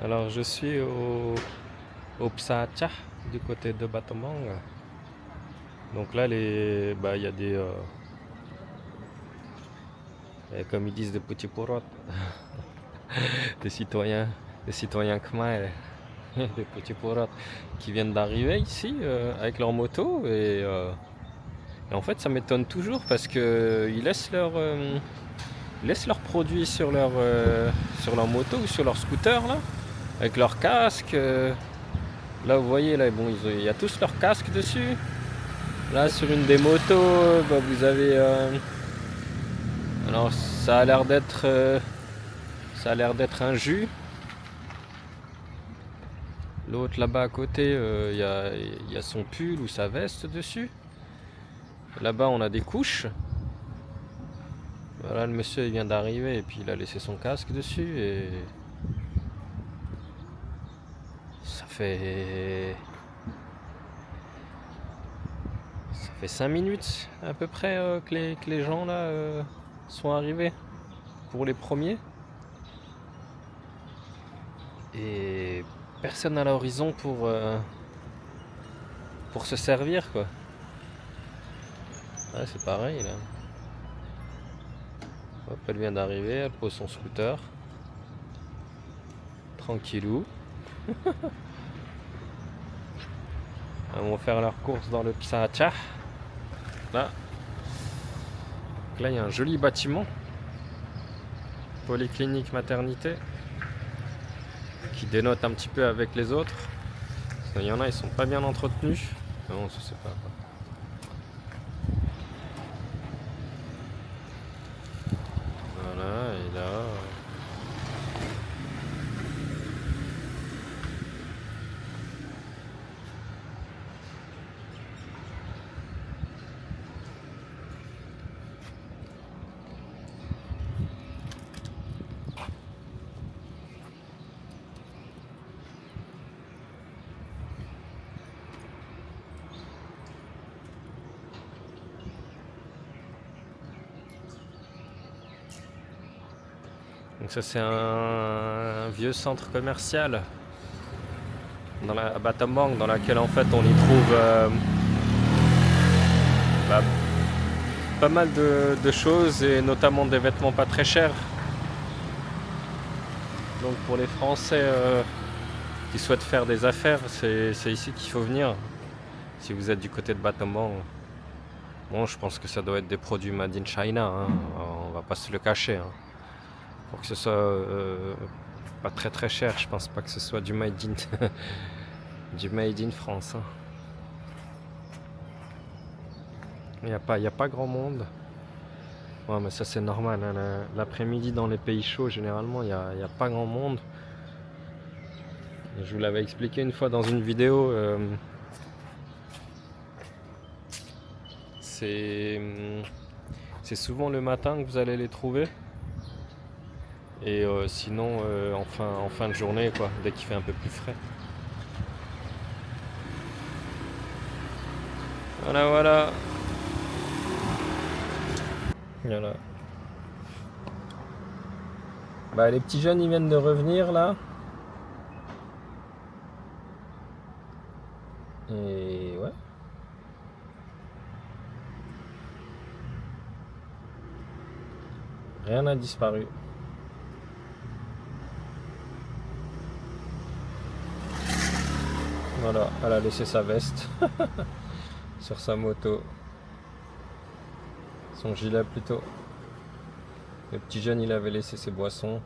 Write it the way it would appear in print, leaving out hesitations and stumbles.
Alors je suis au Psacha du côté de Battambang. Donc là il y a comme ils disent des petits porotes, des citoyens, des citoyens khmer, des petits porotes qui viennent d'arriver ici avec leur moto et en fait ça m'étonne toujours parce que ils laissent leurs produits sur leur moto ou sur leur scooter là, avec leur casque. Là vous voyez là bon il y a tous leurs casques dessus. Là sur une des motos, vous avez alors ça a l'air d'être un jus. L'autre là-bas à côté, il y a son pull ou sa veste dessus. Là-bas on a des couches. Voilà, le monsieur il vient d'arriver et puis il a laissé son casque dessus et ça fait 5 minutes à peu près que les gens là sont arrivés pour les premiers. Et personne à l'horizon pour se servir quoi. Ouais, c'est pareil là. Hop, elle vient d'arriver, elle pose son scooter. Tranquillou. Elles vont faire leurs courses dans le Psacha. Là. Donc là, il y a un joli bâtiment. Polyclinique maternité. Qui dénote un petit peu avec les autres. Il y en a, ils sont pas bien entretenus. Non, je sais pas. Voilà, et là. Donc ça c'est un vieux centre commercial à Battambang dans laquelle en fait on y trouve bah, pas mal de choses et notamment des vêtements pas très chers. Donc pour les Français qui souhaitent faire des affaires, c'est ici qu'il faut venir. Si vous êtes du côté de Battambang. Bon, je pense que ça doit être des produits made in China, hein. On va pas se le cacher. Hein. Pour que ce soit pas très très cher, je pense pas que ce soit du made in, du made in France. Hein. Il n'y a pas grand monde. Ouais, mais ça c'est normal. Hein. L'après-midi dans les pays chauds, généralement, il n'y a pas grand monde. Je vous l'avais expliqué une fois dans une vidéo. C'est souvent le matin que vous allez les trouver. Et sinon, en fin de journée, quoi, dès qu'il fait un peu plus frais. Voilà, voilà. Voilà. Bah, les petits jeunes, ils viennent de revenir là. Et ouais. Rien n'a disparu. Voilà, elle a laissé sa veste sur sa moto. Son gilet plutôt. Le petit jeune, il avait laissé ses boissons.